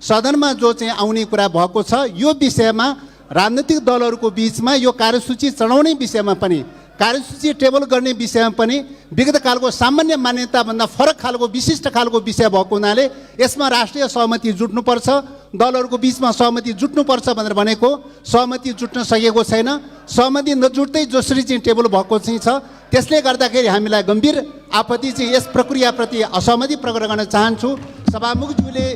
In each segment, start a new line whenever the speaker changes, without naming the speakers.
सदनमा जो चाहिँ आउने कुरा भएको छ यो विषयमा राजनीतिक दलहरूको बीचमा यो कार्यसूची चढाउने विषयमा पनि कार्यसूची टेबल गर्ने विषयमा पनि विगत कालको सामान्य मान्यताभन्दा फरक खालको विशिष्ट खालको विषय भएको हुनाले यसमा राष्ट्रिय सहमति जुट्नुपर्छ, दलहरूको बीचमा सहमति जुट्नुपर्छ भनेर भनेको सहमति जुट्न सकेको छैन। सहमति नजुट्दै जसरी चाहिँ टेबल भएको चाहिँ छ त्यसले गर्दाखेरि हामीलाई गम्भीर आपत्ति चाहिँ यस प्रक्रियाप्रति असहमति प्रकट गर्न चाहन्छु। सभामुखज्यूले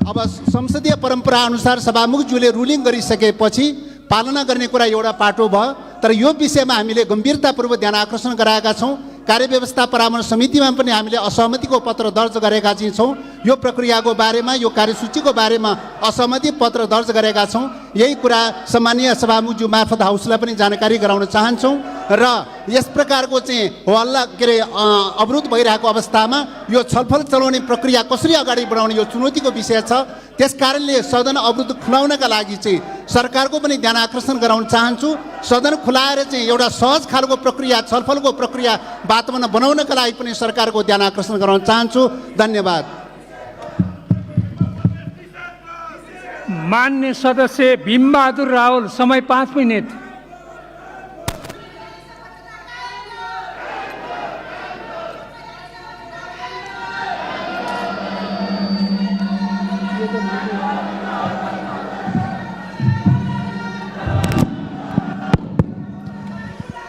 अब संसदीय परम्परा अनुसार सभामुखज्यूले रुलिङ गरिसकेपछि पालना गर्ने कुरा एउटा पाटो भयो, तर यो विषयमा हामीले गम्भीरतापूर्वक ध्यान आकर्षण गराएका छौँ। कार्यव्यवस्था परामर्श समितिमा पनि हामीले असहमतिको पत्र दर्ज गरेका चाहिँ छौँ। यो प्रक्रियाको बारेमा यो कार्यसूचीको बारेमा असहमति पत्र दर्ज गरेका छौँ। यही कुरा सम्मानीय सभामुखज्यू मार्फत हाउसलाई पनि जानकारी गराउन चाहन्छौँ र यस प्रकारको चाहिँ हल्ला के अरे अवरुद्ध भइरहेको अवस्थामा यो छलफल चलाउने प्रक्रिया कसरी अगाडि बढाउने यो चुनौतीको विषय छ। त्यसकारणले सदन अवरुद्ध खुलाउनका लागि चाहिँ सरकारको पनि ध्यान आकर्षण गराउन चाहन्छु। सदन खुलाएर चाहिँ एउटा सहज खालको प्रक्रिया छलफलको प्रक्रिया वातावरण बनाउनका लागि पनि सरकारको ध्यान आकर्षण गराउन चाहन्छु। धन्यवाद।
मान्य सदस्य भीमबहादुर रावल, समय 5 मिनट।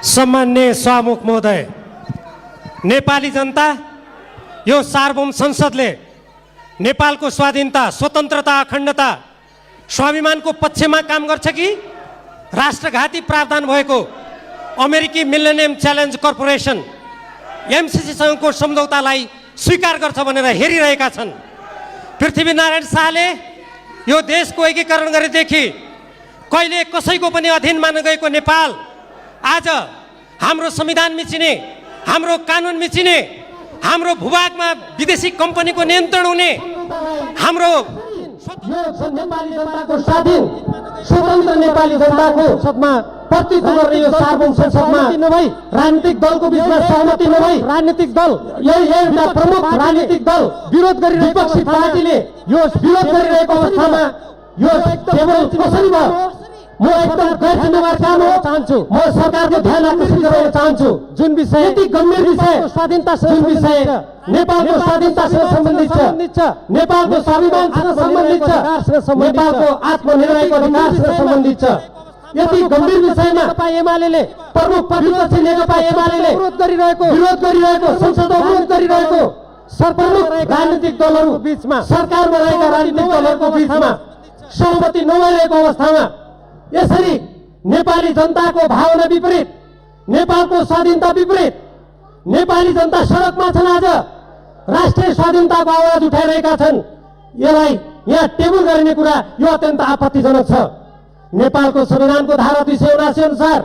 सम्मान्य सभामुख महोदय, नेपाली जनता यो सार्वभौम संसदले नेपालको स्वाधीनता, स्वतन्त्रता, अखण्डता, स्वाभिमानको पक्षमा काम गर्छ कि राष्ट्रघाती प्रावधान भएको अमेरिकी मिलेनियम च्यालेन्ज कर्पोरेसन एमसिसीसँगको सम्झौतालाई स्वीकार गर्छ भनेर हेरिरहेका छन्। पृथ्वीनारायण शाहले यो देशको एकीकरण गरेदेखि कहिले कसैको पनि अधीनमा नगएको नेपाल आज हाम्रो संविधान मिचिने, हाम्रो कानुन मिचिने, हाम्रो भूभागमा विदेशी कम्पनीको नियन्त्रण हुने, हाम्रो नेपाली जनताको स्वाधीन स्वतन्त्र नेपाली जनताको सदमा प्रतिनिधित्व गर्ने यो सार्वभौम संसदमा नभई राजनीतिक दलको बीचमा सहमति नभई राजनीतिक दल यही एउटा प्रमुख राजनीतिक दल विरोध गरिरहेको विपक्षी पार्टीले यो विरोध गरिरहेको अवस्थामा यो टेबल कसरी भयो? म एकदम गैर जिम्मेवार काम हो चाहन्छु। म सरकारको ध्यान आकर्षित गराउन चाहन्छु। जुन विषय यति गम्भीर विषय स्वाधीनता, जुन विषय नेपालको स्वाधीनतासँग सम्बन्धित छ, नेपालको स्वाभिमानसँग सम्बन्धित छ, नेपालको आत्मनिर्णयको अधिकारसँग सम्बन्धित छ, यति गम्भीर विषयमा एमाले प्रमुख प्रतिपक्षी नेकपा एमाले विरोध गरिरहेको संसद अवरोध गरिरहेको प्रमुख राजनीतिक दलहरू बीचमा सरकारमा रहेका राजनीतिक दलहरूको बीचमा सहमति नभइरहेको अवस्थामा यसरी नेपाली जनताको भावना विपरीत, नेपालको स्वाधीनता विपरीत नेपाली जनता सडकमा छन्। आज राष्ट्रिय स्वाधीनताको आवाज उठाइरहेका छन्। यसलाई यहाँ टेबल गर्ने कुरा यो अत्यन्त आपत्तिजनक छ। नेपालको संविधानको धारा 279 अनुसार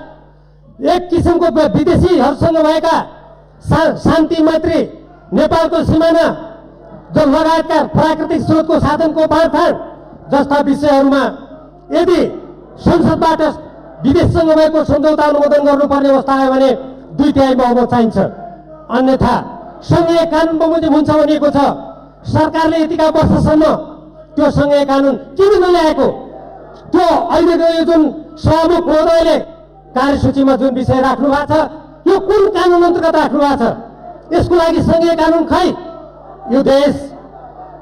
एक किसिमको विदेशीहरूसँग भएका शान्ति मैत्री, नेपालको सिमाना जो लगायतका प्राकृतिक स्रोतको साधनको बाँडफाँड जस्ता विषयहरूमा यदि संसदबाट विदेशसँग भएको सम्झौता अनुमोदन गर्नुपर्ने अवस्था आयो भने 2/3 बहुमत चाहिन्छ। अन्यथा संघीय कानुन बमोजिम हुन्छ भनिएको छ। सरकारले यतिका वर्षसम्म त्यो संघीय कानुन किन नल्याएको? त्यो अहिलेको यो जुन सभामुख महोदयले कार्यसूचीमा जुन विषय राख्नु भएको छ यो कुन कानुन अन्तर्गत राख्नु भएको छ? यसको लागि संघीय कानुन खै? यो देश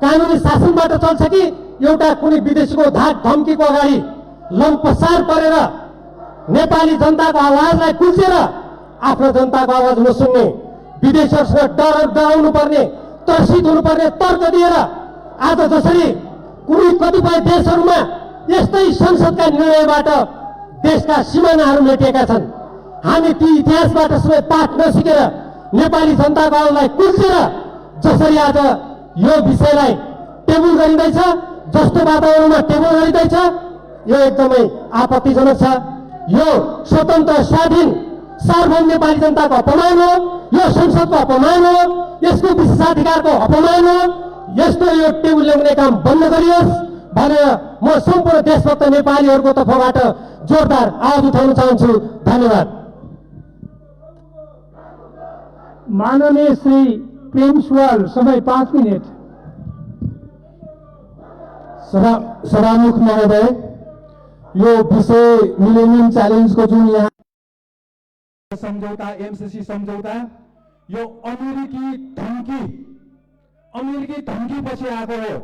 कानुनी शासनबाट चल्छ कि एउटा कुनै विदेशीको धाक धम्कीको अगाडि लम्पसार परेर नेपाली जनताको आवाजलाई कुल्चेर आफ्नो जनताको आवाज नसुन्ने, विदेशीहरूसँग डराउनु पर्ने, त्रसित हुनुपर्ने तर्क दिएर आज जसरी कुनै कतिपय देशहरूमा यस्तै संसदका निर्णयबाट देशका सिमानाहरू मेटिएका छन्, हामी ती इतिहासबाट सबै पाठ नसिकेर नेपाली जनताको आवाजलाई कुल्चेर जसरी आज यो विषयलाई टेबल गरिँदैछ, जस्तो वातावरणमा टेबल गरिँदैछ, यो एकदमै आपत्तिजनक छ। यो स्वतन्त्र स्वाधीन सार्वभौम नेपाली जनताको अपमान हो, यो संसदको अपमान हो, यसको विशेषाधिकारको अपमान हो। यस्तो यो टेबल ल्याउने काम बन्द गरियोस् भनेर म सम्पूर्ण देशभक्त नेपालीहरूको तर्फबाट जोरदार आवाज उठाउन चाहन्छु। धन्यवाद।
माननीय श्री प्रेम सुवाल, समय 5 मिनट।
सभामुख महोदय, यो विषय मिलेनियम च्यालेन्जको जुन यहाँ सम्झौता एमसीसी सम्झौता यो अमेरिकी धम्की पछि आएको हो।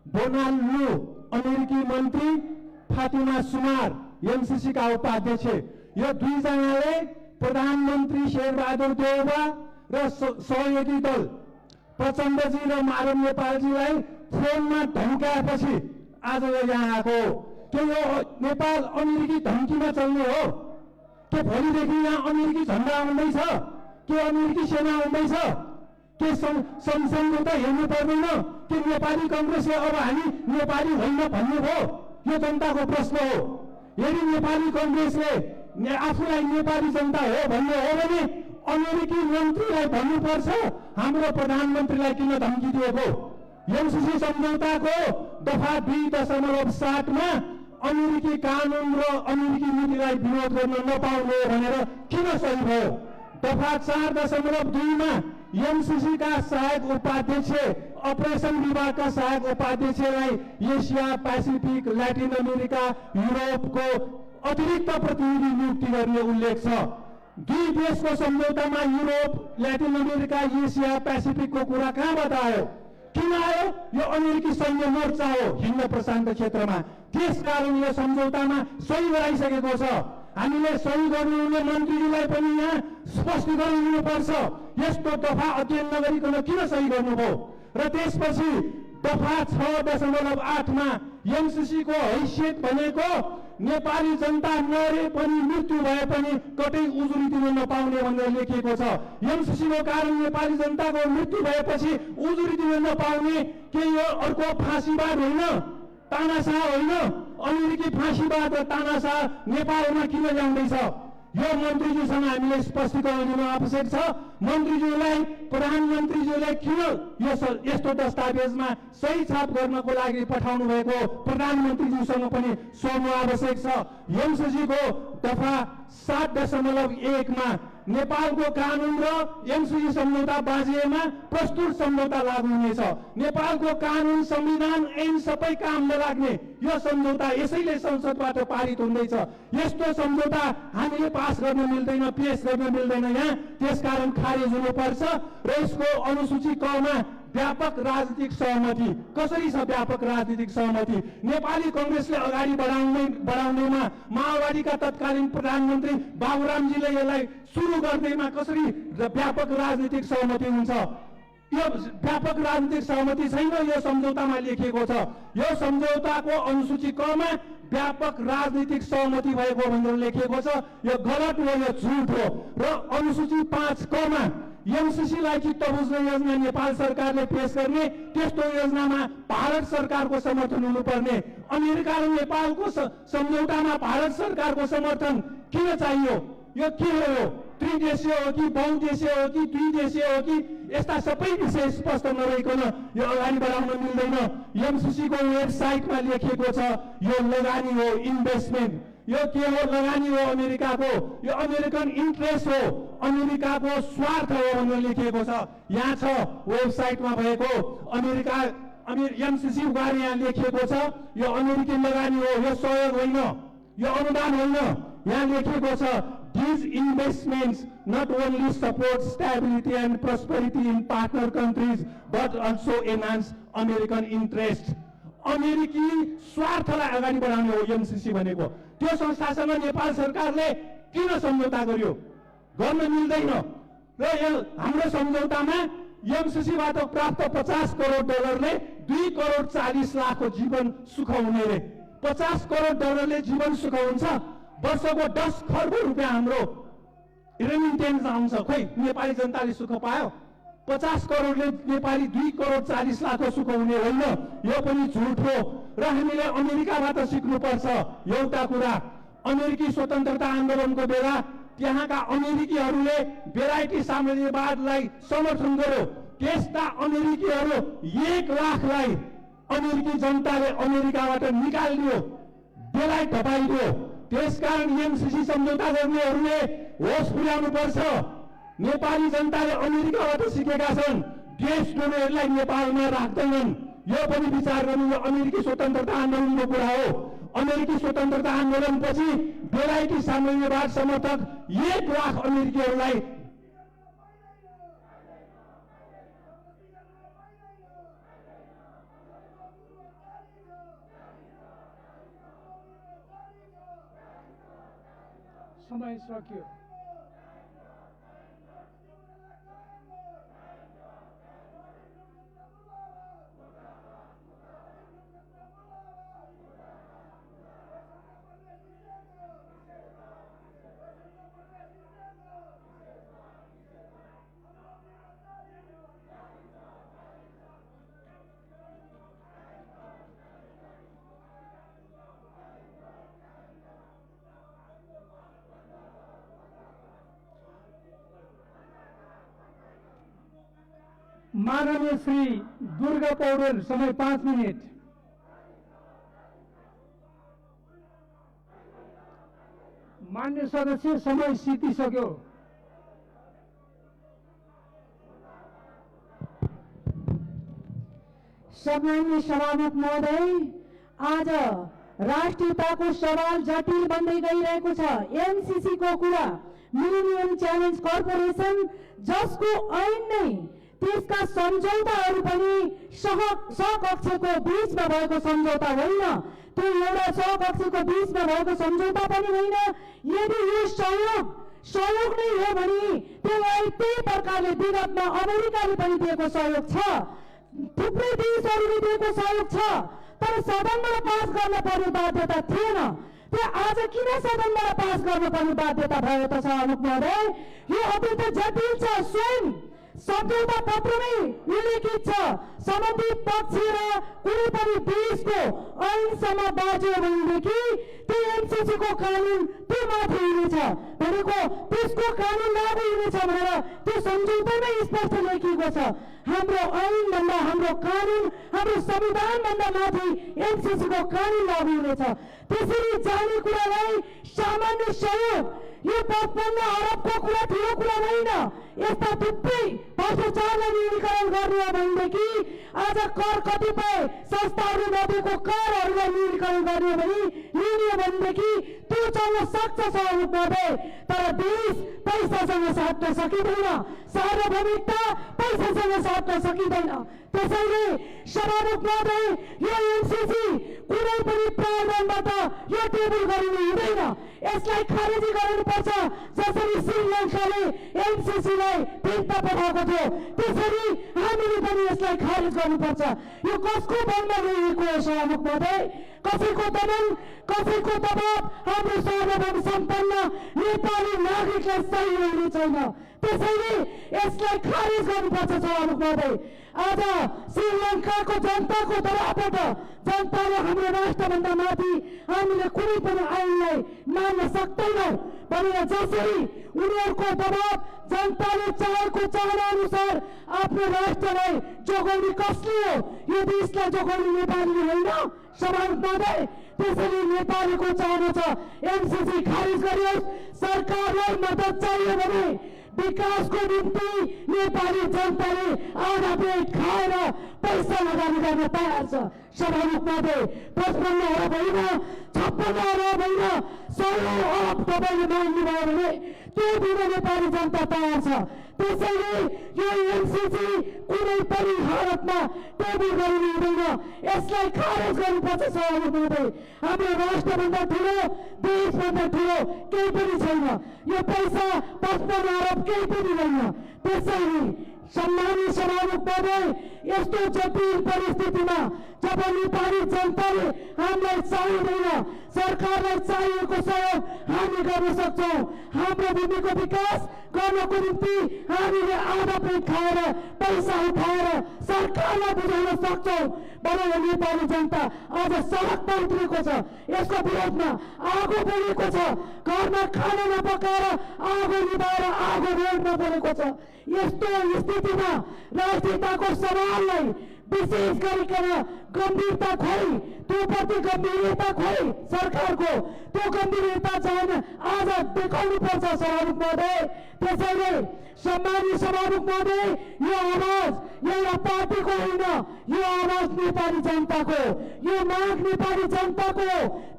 डोनाल्ड लू अमेरिकी मन्त्री, फातिमा सुमार एमसीसी का उपाध्यक्ष, यो दुईजनाले प्रधानमन्त्री शेरबहादुर देउवा र सहयोगी दल प्रचण्डजी र माधव नेपालजीलाई फोनमा धम्काएपछि आज यहाँ आएको हो। के यो नेपाल अमेरिकी धम्कीमा चल्ने हो? के भोलिदेखि यहाँ अमेरिकी झन्डा आउँदैछ? के अमेरिकी सेना आउँदैछ? के सम्झौता हेर्नु पर्दैन? के नेपाली कङ्ग्रेसले अब हामी नेपाली होइन भन्ने भयो? यो जनताको प्रश्न हो। यदि नेपाली कङ्ग्रेसले आफूलाई नेपाली जनता हो भन्ने हो भने अमेरिकी मन्त्रीलाई भन्नुपर्छ हाम्रो प्रधानमन्त्रीलाई किन धम्की दिएको? एमसीसी सम्झौताको दफा 2.7 मा अमेरिकी कानुन र अमेरिकी नीतिलाई विरोध गर्न नपाउने भनेर किन सही भयो? दफा 4.2 मा एमसीसी का सहायक उपाध्यक्ष, अपरेसन विभागका सहायक उपाध्यक्षलाई एसिया, पेसिफिक, ल्याटिन अमेरिका, युरोपको अतिरिक्त प्रतिनिधि नियुक्ति गर्ने उल्लेख छ। दुई देशको सम्झौतामा युरोप, ल्याटिन अमेरिका, एसिया, पेसिफिकको कुरा कहाँबाट आयो? किन आयो? यो अमेरिकी सैन्य मोर्चा हो हिन्द प्रशान्त क्षेत्रमा। त्यसकारण यो सम्झौतामा सही गराइसकेको छ। हामीले सही गर्नुहुने मन्त्रीलाई पनि यहाँ स्पष्टीकरण दिनुपर्छ। यस्तो दफा अध्ययन नगरिकन किन सही गर्नुभयो? र त्यसपछि दफा 6.8 मा एमसीसी को हैसियत भनेको नेपाली जनता मरे पनि मृत्यु भए पनि कतै उजुरी दिन नपाउने भनेर लेखिएको छ। एमसीसी को कारण नेपाली जनताको मृत्यु भएपछि उजुरी दिन नपाउने के यो अर्को फाँसीवाद होइन? तानाशाह होइन? अमेरिकी फाँसीवाद र तानाशाह नेपालमा किन ल्याउँदैछ? यो मन्त्रीज्यूसँग हामीले स्पष्टीकरण दिन आवश्यक छ। मन्त्रीज्यूलाई प्रधानमन्त्रीज्यूले किन यस्तो दस्तावेजमा सही छाप गर्नको लागि पठाउनु भएको प्रधानमन्त्रीज्यूसँग पनि सोध्नु आवश्यक छ। एमसीसी को दफा 7.1 मा नेपालको कानुन र एमसीसी सम्झौता बाजिएमा प्रस्तुत सम्झौता लागू हुनेछ। नेपालको कानुन, संविधान, ऐन सबै काम नलाग्ने यो सम्झौता यसैले संसदबाट पारित हुँदैछ। यस्तो सम्झौता हामीले पास गर्न मिल्दैन, पेश गर्न मिल्दैन यहाँ। त्यसकारण खारेज हुनुपर्छ र यसको अनुसूची क मा व्यापक राजनीतिक सहमति। कसरी छ व्यापक राजनीतिक सहमति? नेपाली कङ्ग्रेसले अगाडि बढाउनेमा माओवादीका तत्कालीन प्रधानमन्त्री बाबुरामजीले यसलाई सुरु गर्दैमा कसरी व्यापक राजनीतिक सहमति हुन्छ? यो व्यापक राजनीतिक सहमति छैन, यो सम्झौतामा लेखिएको छ। यो सम्झौताको अनुसूची क मा व्यापक राजनीतिक सहमति भएको भनेर लेखिएको छ। यो गलत हो, यो झुट हो। र अनुसूची 5 क मा एमसीसी लाई चित्त बुझ्ने योजना नेपाल सरकारले पेश गर्ने, त्यस्तो योजनामा भारत सरकारको समर्थन हुनुपर्ने। अमेरिका र नेपालको सम्झौतामा भारत सरकारको समर्थन किन चाहियो? यो के हो? त्रिदेशीय हो कि बहुदेशीय हो कि द्विदेशीय हो कि? यस्ता सबै विषय स्पष्ट नरहेको यो अगाडि बढाउन मिल्दैन। एमसीसी को वेबसाइटमा लेखिएको छ यो लगानी हो, इन्भेस्टमेन्ट। यो के हो? लगानी हो अमेरिकाको। यो अमेरिकन इन्ट्रेस्ट हो, अमेरिकाको स्वार्थ हो भनेर लेखिएको छ। यहाँ छ वेबसाइटमा भएको एमसीसी बारे यहाँ लेखिएको छ। यो अमेरिकी लगानी हो, यो सहयोग होइन, यो अनुदान होइन। यहाँ लेखिएको छ these investments not only support stability and prosperity in partner countries but also enhance American interest. अमेरिकी स्वार्थलाई अगाडि बढाउने हो एमसीसी भनेको। त्यो संस्थासँग नेपाल सरकारले किन सम्झौता गर्यो? गर्न मिल्दैन। र हाम्रो सम्झौतामा एमसीसीबाट प्राप्त 50 करोड डलरले 2 करोड 40 लाखको जीवन सुख हुने रे। 50 करोड डलरले जीवन सुख हुन्छ? वर्षको 10 खर्ब रुपियाँ हाम्रो रेमिटेन्स आउँछ। खोइ नेपाली जनताले सुख पायो? 50 करोडले नेपाली 2 करोड 40 लाखको सुख हुने होइन। यो पनि झुट हो। र हामीले अमेरिकाबाट सिक्नुपर्छ एउटा कुरा। अमेरिकी स्वतन्त्रता आन्दोलनको बेला त्यहाँका अमेरिकीहरूले भेराइटी साम्राज्यवादलाई समर्थन गर्यो। त्यस्ता अमेरिकीहरू 1 लाखलाई अमेरिकी जनताले अमेरिकाबाट निकालिदियो, बेलायत धपाइदियो। त्यसकारण एमसीसी सम्झौता गर्नेहरूले होस पुर्याउनु पर्छ। नेपाली जनताले अमेरिकाबाट सिकेका छन्, देशद्रोहीहरूलाई नेपालमा राख्दैनन्। यो पनि विचार गर्नु। यो अमेरिकी स्वतन्त्रता आन्दोलनको कुरा हो। अमेरिकी स्वतन्त्रता आन्दोलनपछि बेलायती साम्राज्यवाद समर्थक 1 लाख अमेरिकीहरूलाई
समय सकियो। माननीय श्री दुर्गा पौडेल, समय 5 मिनट। मान्य सदस्य, समय सिद्धिसक्यो।
सम्माननीय सभामुख महोदय, आज राष्ट्रियताको सवाल जटिल बन्दै गइरहेको छ। एमसीसी को कुरा, मिलेनियम च्यालेन्ज कर्पोरेसन, जसको ऐन नै त्यसका सम्झौताहरू पनि सहकक्षको बीचमा भएको सम्झौता होइन, त्यो एउटा सहकक्षको बीचमा भएको सम्झौता पनि होइन। यदि यो सहयोग नै हो भने त्यसलाई त्यही प्रकारले विगतमा अमेरिकाले पनि दिएको सहयोग छ, थुप्रै देशहरूले दिएको सहयोग छ, तर सदनबाट पास गर्न पर्ने बाध्यता थिएन। आज किन सदनबाट पास गर्नुपर्ने बाध्यता भयो त सभामुख महोदय? यो अत्यन्त जटिल छ। स्वयं सम्झौता पत्रमै उल्लेखित छ, सम्बन्धित पक्ष र कुनै पनि देशको ऐनसम्म बाँच्यो भनेदेखि त्यो एमसीसी को कानुन त्यो माथि हुनेछ भनेको त्यसको कानुन लागू हुनेछ भनेर त्यो सम्झौतामै स्पष्ट लेखिएको छ। हाम्रो ऐन भन्दा, हाम्रो कानुन, हाम्रो संविधान भन्दा माथि एमसीसी को कानुन लागू हुनेछ। त्यसरी जाने कुरालाई सामान्य सहयोग, यो 55 अरबको कुरा ठुलो कुरा होइन। यस्ता थुप्रै भ्रष्टाचारलाई न्यूनीकरण गर्ने हो भनेदेखि आज कर कतिपय संस्थाहरू नदिएको करहरूलाई न्यूनीकरण गर्ने हो भनेदेखि त्यो चल्न सक्छ सभामुख महोदय। तर देश पैसासँग साट्न सकिँदैन, सार्वभौमिकता पैसासँग साट्न सकिँदैन। त्यसैले सभामुख महोदय, यो एमसीसी कुनै पनि प्रावधानबाट यो टेबल गरिनु हुँदैन, यसलाई खारेजी गर्नुपर्छ। जसरी श्रीलङ्काले एमसीसीलाई फिर्ता पठाएको थियो त्यसरी हामीले पनि यसलाई खारेज गर्नुपर्छ। यो कसको बलमा ल्याइएको हो सभामुख महोदय? कसैको दमन, कसैको दबाव हाम्रो सार्वभौम सम्पन्न नेपाली नागरिकलाई सही हुने छैन। त्यसैले यसलाई खारेज गर्नुपर्छ सभामुख महोदय। आज श्रीलङ्काको जनताको दबावबाट जनताले हाम्रो राष्ट्रभन्दा माथि हामीले कुनै पनि ऐनलाई मान्न सक्दैनौँ भनेर जसरी उनीहरूको दबाव जनताले चाहेको चाहना अनुसार आफ्नो राष्ट्रलाई जोगाउने कसले हो? यो देशलाई जोगाउने नेपालीले होइन सभामुख महोदय। त्यसैले नेपालीको चाहना छ एमसीसी खारिज गरियोस्। सरकारलाई मद्दत चाहियो भने विकासको निम्ति नेपाली जनताले आधा पेट खाएर पैसा लगानी गर्न तयार छ सभामुख महोदय। 55 अरब होइन, 56 अरब होइन, 100 अरब तपाईँले माग्नुभयो भने त्यो दिन नेपाली जनता तयार छ। त्यसैले यो एमसीसी कुनै पनि हालतमा टेबल गरिनु हुँदैन, यसलाई खारेज गर्नुपर्छ सभामुख महोदय। हाम्रो राष्ट्रभन्दा ठुलो, देशभन्दा ठुलो केही पनि छैन। यो पैसा 55 अरब केही पनि होइन। त्यसैले सम्मानित सभामुख महोदय, यस्तो जटिल परिस्थितिमा जब नेपाली जनताले हामीलाई चाहिँदैन, सरकारलाई चाहिएको सहयोग हामी गर्न सक्छौँ। हाम्रो भूमिको विकास गर्नको निम्ति हामीले आधा पेट खाएर पैसा उठाएर सरकारलाई बुझाउन सक्छौँ भनेर नेपाली जनता आज सडकमा उत्रेको छ। यसको विरोधमा आगो बढेको छ, घरमा खाना नपकाएर आगो निभाएर आगो रोड्न परेको छ। यस्तो स्थितिमा राष्ट्रियताको सवाललाई विशेष गरिकन गंभीरता खोई, त्यो प्रति गंभीरता खोई सरकारको, त्यो गंभीरता चाहिँ आज देखाउनु पर्छ सभामुख महोदय। त्यसैले सम्मानित सभामुख महोदय, यो आवाज एउटा पार्टीको होइन, यो आवाज नेपाली जनताको, यो माग नेपाली जनताको।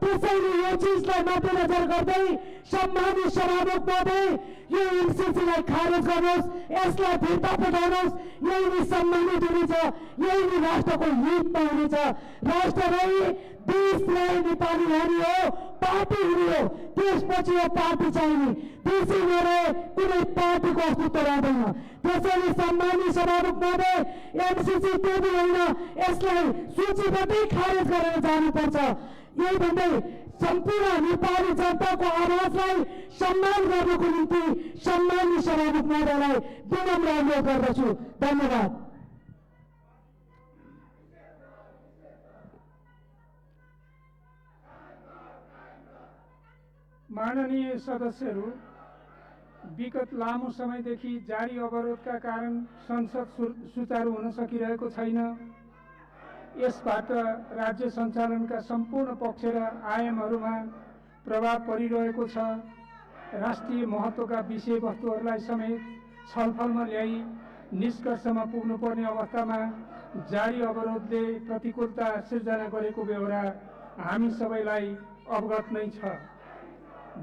त्यसैले यो चीजलाई मध्यनजर गर्दै सम्मानित सभामुख महोदय, यो एमसीसीलाई खारेज गर्नुहोस्, यसलाई फिर्ता पठाउनुहोस्। यही नै सम्मानित हुनेछ, यही नै राष्ट्रको हितमा हुनेछ। राष्ट्र नै देशलाई नेपाली हुने हो, पार्टी हुने हो, त्यसपछि यो पार्टी चाहिने, देशै नरहे कुनै पार्टीको अस्तित्व रहँदैन। त्यसैले सम्मानित सभामुख महोदय, एमसीसी टेबल होइन, यसलाई सूचीबाटै खारेज गरेर जानुपर्छ। यही भन्दै सम्पूर्ण नेपाली जनताको आवाजलाई सम्मान गर्नको निम्ति सम्मानित सभामुख महोदयलाई विनम्र अनुरोध गर्दछु। धन्यवाद।
माननीय सदस्यहरू, विगत लामो समयदेखि जारी अवरोधका कारण संसद सुचारू हुन सकिरहेको छैन। यसबाट राज्य सञ्चालनका सम्पूर्ण पक्ष र आयामहरूमा प्रभाव परिरहेको छ। राष्ट्रिय महत्त्वका विषयवस्तुहरूलाई समेत छलफलमा ल्याई निष्कर्षमा पुग्नुपर्ने अवस्थामा जारी अवरोधले प्रतिकूलता सिर्जना गरेको बेहोरा हामी सबैलाई अवगत नै छ।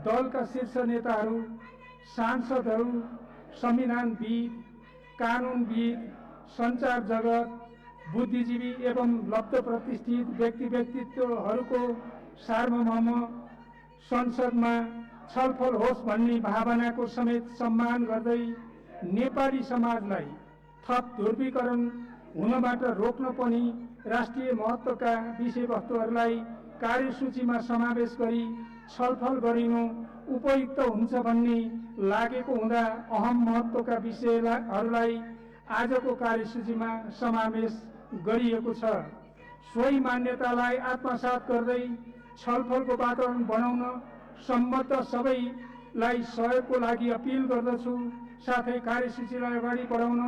दलका शीर्ष नेताहरू, सांसदहरू, संविधानविद, कानुनविद, सञ्चार जगत, बुद्धिजीवी एवं लब्ध प्रतिष्ठित व्यक्तित्वहरूको सार्वभौम संसदमा छलफल होस् भन्ने भावनाको समेत सम्मान गर्दै नेपाली समाजलाई थप ध्रुवीकरण हुनबाट रोक्न पनि राष्ट्रिय महत्त्वका विषयवस्तुहरूलाई कार्यसूचीमा समावेश गरी छलफल गरिनु उपयुक्त हुन्छ भन्ने लागेको हुँदा अहम महत्त्वका विषयहरूलाई आजको कार्यसूचीमा समावेश गरिएको छ। सोही मान्यतालाई आत्मसात गर्दै छलफलको वातावरण बनाउन सम्बद्ध सबैलाई सहयोगको लागि अपिल गर्दछु। साथै कार्यसूचीलाई अगाडि बढाउन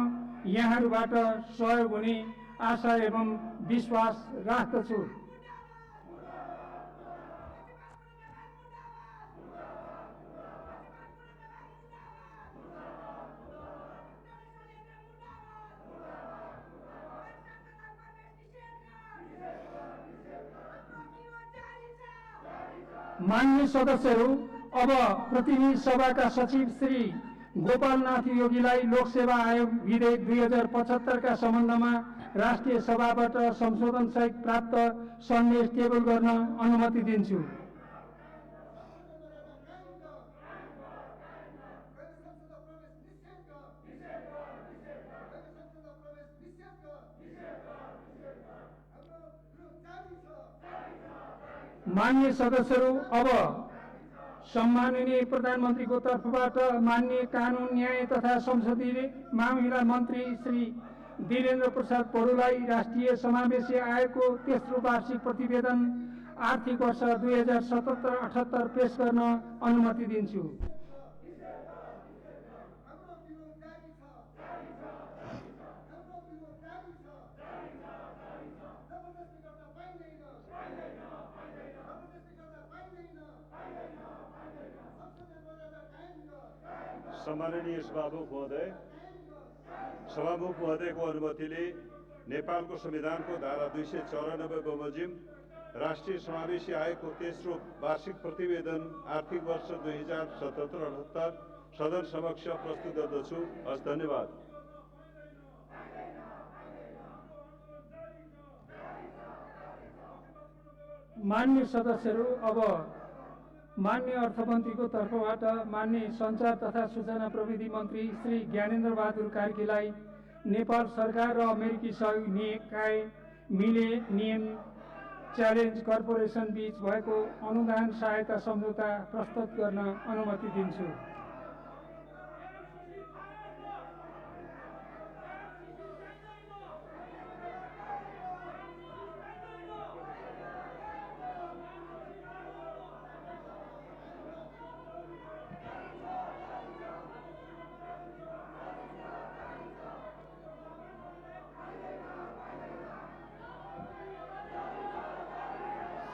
यहाँहरूबाट सहयोग हुने आशा एवं विश्वास राख्दछु। मान्य सदस्यहरू, अब प्रतिनिधि सभाका सचिव श्री गोपालनाथ योगीलाई लोकसेवा आयोग विधेयक 2075 का सम्बन्धमा राष्ट्रिय सभाबाट संशोधन सहित प्राप्त सन्देश टेबल गर्न अनुमति दिन्छु। मान्य सदस्यहरू, अब सम्माननीय प्रधानमन्त्रीको तर्फबाट माननीय कानुन न्याय तथा संसदीय मामिला मन्त्री श्री वीरेन्द्र प्रसाद पौडेललाई राष्ट्रिय समावेशी आयोगको तेस्रो वार्षिक प्रतिवेदन आर्थिक वर्ष 2077-78 पेश गर्न अनुमति दिन्छु।
सम्माननीय सभामुख महोदयको अनुमतिले नेपालको संविधानको धारा 294 बमोजिम राष्ट्रिय समावेशी आयोगको तेस्रो वार्षिक प्रतिवेदन आर्थिक वर्ष 2077-78 सदन समक्ष प्रस्तुत गर्दछु। हस्, धन्यवाद।
मान्य सदस्यहरू, अब मान्य अर्थमन्त्रीको तर्फबाट मान्य सञ्चार तथा सूचना प्रविधि मन्त्री श्री ज्ञानेन्द्र बहादुर कार्कीलाई नेपाल सरकार र अमेरिकी सहयोगी निकाय मिलेनियम च्यालेन्ज कर्पोरेसन बीच भएको अनुदान सहायता सम्झौता प्रस्तुत गर्न अनुमति दिन्छु।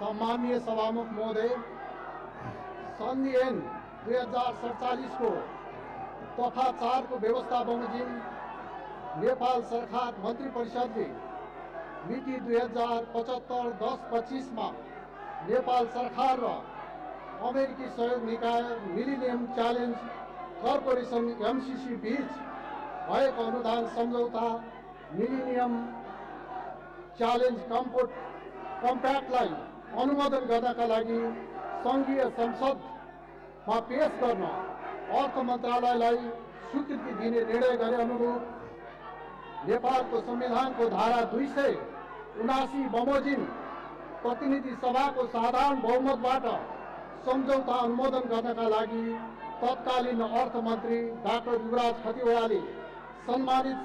सम्मानीय सभामुख महोदय, सन् ऐन 2047 को तथा 4 को व्यवस्था बमोजिम नेपाल सरकार मन्त्री परिषदले मिति 2075-10-25 मा नेपाल सरकार र अमेरिकी सहयोग निकाय मिलिनियम च्यालेन्ज कर्पोरेसन MCC बीच भएको अनुदान सम्झौता मिलिनियम च्यालेन्ज कम्प्याक्टलाई अनुमोदन गर्नका लागि सङ्घीय संसदमा पेश गर्न अर्थ मन्त्रालयलाई स्वीकृति दिने निर्णय गरे अनुरूप नेपालको संविधानको धारा 279 बमोजिम प्रतिनिधि सभाको साधारण बहुमतबाट सम्झौता अनुमोदन गर्नका लागि तत्कालीन अर्थमन्त्री डाक्टर युवराज खतिवडाले सम्मानित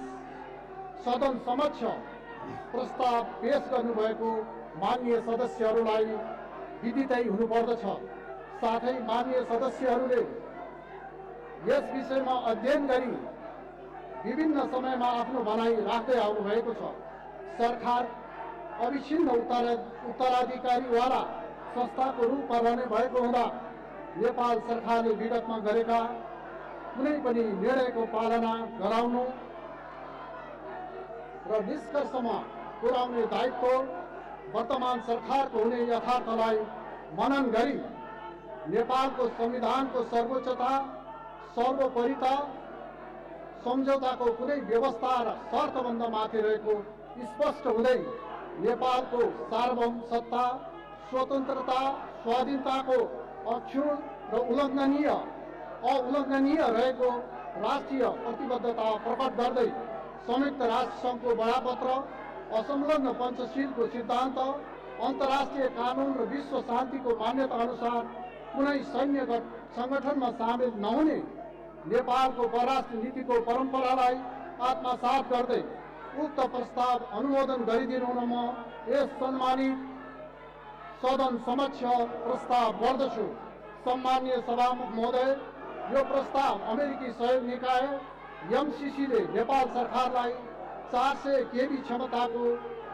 सदन समक्ष प्रस्ताव पेश गर्नुभएको माननीय सदस्यहरूलाई विदितै हुनुपर्दछ। साथै माननीय सदस्यहरूले यस विषयमा अध्ययन गरी विभिन्न समयमा आफ्नो भनाइ राख्दै आउनुभएको छ। सरकार अविच्छिन्न उत्तराधिकारीवाला संस्थाको रूपमा रहने भएको हुँदा नेपाल सरकारले विगतमा गरेका कुनै पनि निर्णयको पालना गराउनु र निष्कर्षमा पुर्याउने दायित्व वर्तमान सरकारको हुने यथार्थलाई मनन गरी नेपालको संविधानको सर्वोच्चता सर्वोपरिता सम्झौताको कुनै व्यवस्था र शर्तबन्ध माथि रहेको स्पष्ट हुँदै नेपालको सार्वभौम सत्ता स्वतन्त्रता स्वाधीनताको अक्षुण्ण र उल्लङ्घनीय रहेको राष्ट्रिय प्रतिबद्धता प्रकट गर्दै संयुक्त राष्ट्र सङ्घको बडापत्र असंलग्न पञ्चशीलको सिद्धान्त अन्तर्राष्ट्रिय कानुन र विश्व शान्तिको मान्यता अनुसार कुनै सैन्य सङ्गठनमा सामेल नहुने नेपालको परराष्ट्र नीतिको परम्परालाई आत्मसात गर्दै उक्त प्रस्ताव अनुमोदन गरिदिनु हुन म यस सम्मानित सदन समक्ष प्रस्ताव गर्दछु। सम्मानीय सभामुख महोदय, यो प्रस्ताव अमेरिकी सहयोग निकाय MCC ले नेपाल सरकारलाई 400 केबी क्षमताको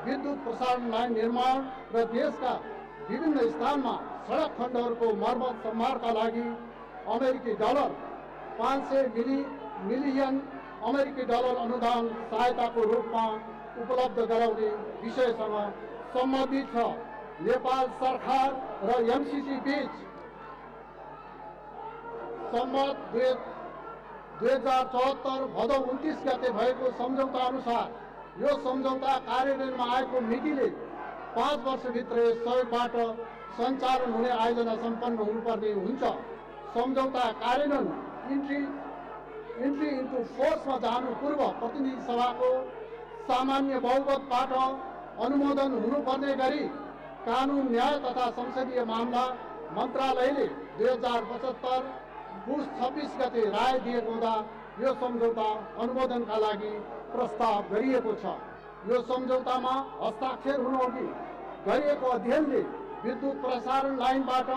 विद्युत प्रसारण लाइन निर्माण र देशका विभिन्न स्थानमा सडक खण्डहरूको मर्मत सम्हारका लागि अमेरिकी डलर 500 मिलियन अमेरिकी डलर अनुदान सहायताको रूपमा उपलब्ध गराउने विषयसँग सम्बन्धित छ। नेपाल सरकार र MCC बीच सम्मत 2074 भदौ 29 गते भएको सम्झौता अनुसार यो सम्झौता कार्यान्वयनमा आएको मितिले 5 वर्षभित्र सहयोगबाट सञ्चालन हुने आयोजना सम्पन्न हुनुपर्ने हुन्छ। सम्झौता कार्यान्वयन इन्ट्री इन्टु फोर्समा जानु पूर्व प्रतिनिधि सभाको सामान्य बहुमतबाट अनुमोदन हुनुपर्ने गरी कानुन न्याय तथा संसदीय मामला मन्त्रालयले 2075 पुस 26 गते राय दिएको हुँदा यो सम्झौता अनुमोदनका लागि प्रस्ताव गरिएको छ। यो सम्झौतामा हस्ताक्षर हुनुअघि गरिएको अध्ययनले विद्युत प्रसारण लाइनबाट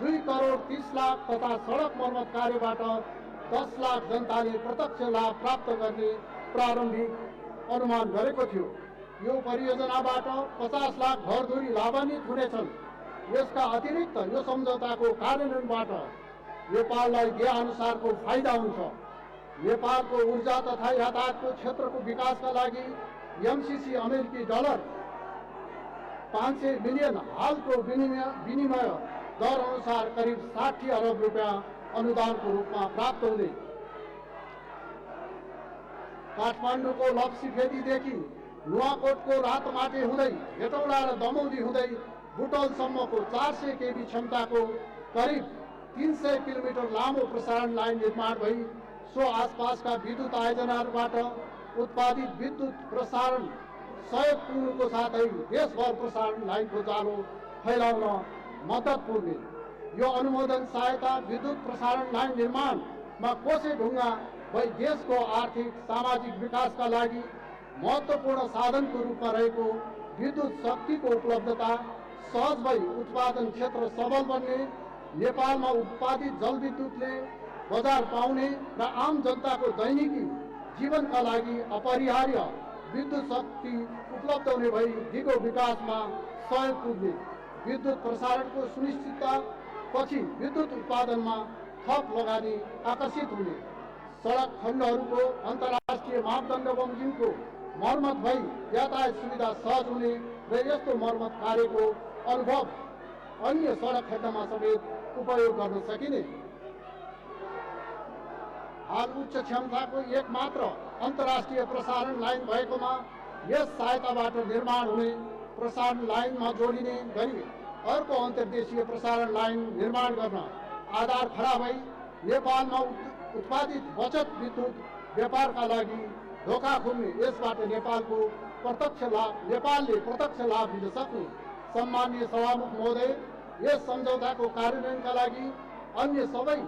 2 करोड 30 लाख तथा सडक मर्मत कार्यबाट 10 लाख जनताले प्रत्यक्ष लाभ प्राप्त गर्ने प्रारम्भिक अनुमान गरेको थियो। यो परियोजनाबाट 50 लाख घरधुरी लाभान्वित हुनेछन्। यसका अतिरिक्त यो सम्झौताको कार्यान्वयनबाट नेपाललाई अनुसारको फाइदा हुन्छ। नेपालको ऊर्जा तथा यातायातको क्षेत्रको विकासका लागि MCC अमेरिकी डलर 500 मिलियन हालको विनिमय दर अनुसार करिब 60 अरब रुपियाँ अनुदानको रूपमा प्राप्त हुने। काठमाडौँको लप्सीफेदीदेखि नुवाकोटको रातमाटे हुँदै हेटौडा र दमौली हुँदै बुटोलसम्मको 400 केबी क्षमताको करिब 300 किलोमिटर लामो प्रसारण लाइन निर्माण भई सो आसपासका विद्युत आयोजनाहरूबाट उत्पादित विद्युत प्रसारण सहयोग पुग्नुको साथै देशभर प्रसारण लाइनको जालो फैलाउन मद्दत पुग्ने। यो अनुमोदन सहायता विद्युत प्रसारण लाइन निर्माणमा कोसे ढुङ्गा भई देशको आर्थिक सामाजिक विकासका लागि महत्त्वपूर्ण साधनको रूपमा रहेको विद्युत शक्तिको उपलब्धता सहज भई उत्पादन क्षेत्र सबल बन्ने, नेपालमा उत्पादित जलविद्युतले बजार पाउने र आम जनताको दैनिकी जीवनका लागि अपरिहार्य विद्युत शक्ति उपलब्ध हुने भई दिगो विकासमा सहयोग पुग्ने। विद्युत प्रसारणको सुनिश्चितता पछि विद्युत उत्पादनमा थप लगानी आकर्षित हुने, सडक खण्डहरूको अन्तर्राष्ट्रिय मापदण्ड बमोजिमको मर्मत भई यातायात सुविधा सहज हुने र यस्तो मर्मत कार्यको अनुभव अन्य सडक खण्डमा समेत उपयोग गर्न सकिने, हाल उच्च क्षमताको एक मात्र अन्तर्राष्ट्रिय प्रसारण लाइन भएकोमा यस सहायताबाट निर्माण हुने प्रसारण लाइनमा जोडिने गरी अर्को अन्तर्देशीय प्रसारण लाइन निर्माण गर्न आधार खडा भई नेपालमा उत्पादित बचत विद्युत व्यापारका लागि ढोका खुल्ने, यसबाट नेपालले प्रत्यक्ष लाभ लिन सक्ने। सम्माननीय सभामुख महोदय, यस सम्झौताको कार्यान्वयनका लागि अन्य सबै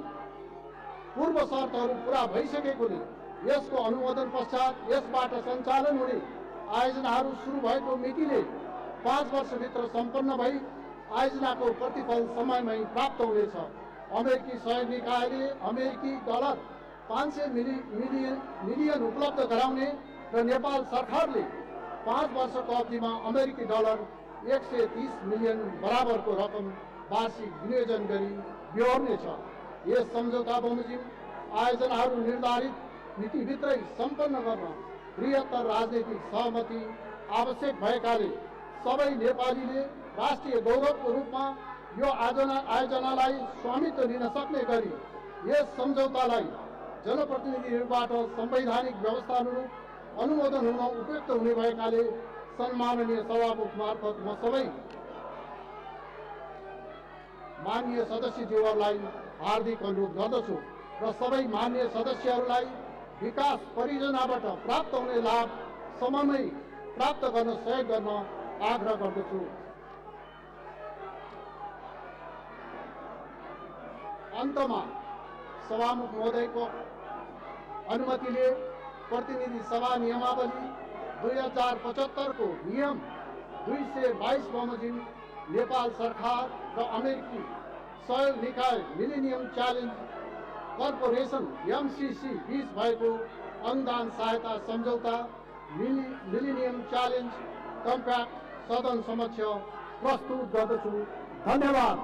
पूर्व शर्तहरू पूरा भइसकेकोले यसको अनुमोदन पश्चात यसबाट सञ्चालन हुने आयोजनाहरू सुरु भएको मितिले 5 वर्षभित्र सम्पन्न भई आयोजनाको प्रतिफल समयमै प्राप्त हुनेछ। अमेरिकी सहयोग निकायले अमेरिकी डलर 500 मिलियन उपलब्ध गराउने र नेपाल सरकारले 5 वर्षको अवधिमा अमेरिकी डलर 130 मिलियन बराबरको रकम वार्षिक विनियोजन गरी बिहोर्नेछ। यस सम्झौता बमोजिम आयोजनाहरू निर्धारित मितिभित्रै सम्पन्न गर्न बृहत्तर राजनैतिक सहमति आवश्यक भएकाले सबै नेपालीले राष्ट्रिय गौरवको रूपमा यो आयोजनालाई स्वामित्व लिन सक्ने गरी यस सम्झौतालाई जनप्रतिनिधिहरूबाट संवैधानिक व्यवस्था अनुरूप अनुमोदन हुन उपयुक्त हुने भएकाले सम्माननीय सभामुख मार्फत म सबै माननीय सदस्यज्यूहरूलाई हार्दिक अनुरोध गर्दछु र सबै माननीय सदस्यहरूलाई विकास परियोजनाबाट प्राप्त हुने लाभ समयमै प्राप्त गर्न सहयोग गर्न आग्रह गर्दछु। अन्तमा सभामुख महोदयको अनुमतिले प्रतिनिधि सभा नियमावली 2075 को नियम 222 बमोजिम नेपाल सरकार र अमेरिकी सहयोग निकाय मिलेनियम च्यालेन्ज कर्पोरेसन MCC बीच भएको अनुदान सहायता सम्झौता मिलेनियम च्यालेन्ज कम्प्याक्ट सदन समक्ष प्रस्तुत गर्दछु। धन्यवाद।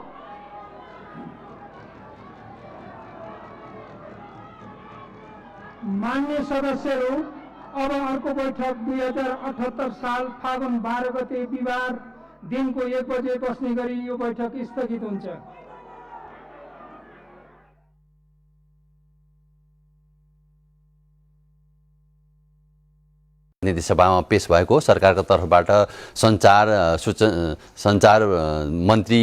मान्य सदस्यहरू, अब अर्को बैठक 2078 साल फागुन 12 गते बिहिबार दिनको 1 बजे बस्ने गरी यो बैठक स्थगित हुन्छ।
प्रतिनिधि सभामा पेश भएको सरकारको तर्फबाट सञ्चार मन्त्री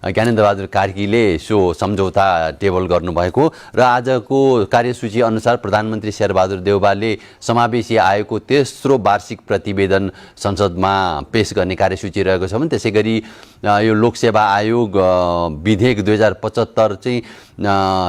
ज्ञानेन्द्र बहादुर कार्कीले सो सम्झौता टेबल गर्नुभएको र आजको कार्यसूची अनुसार प्रधानमन्त्री शेरबहादुर देउवाले समावेशी आयोगको तेस्रो वार्षिक प्रतिवेदन संसदमा पेश गर्ने कार्यसूची रहेको छ भने त्यसै गरी यो लोकसेवा आयोग विधेयक 2075 चाहिँ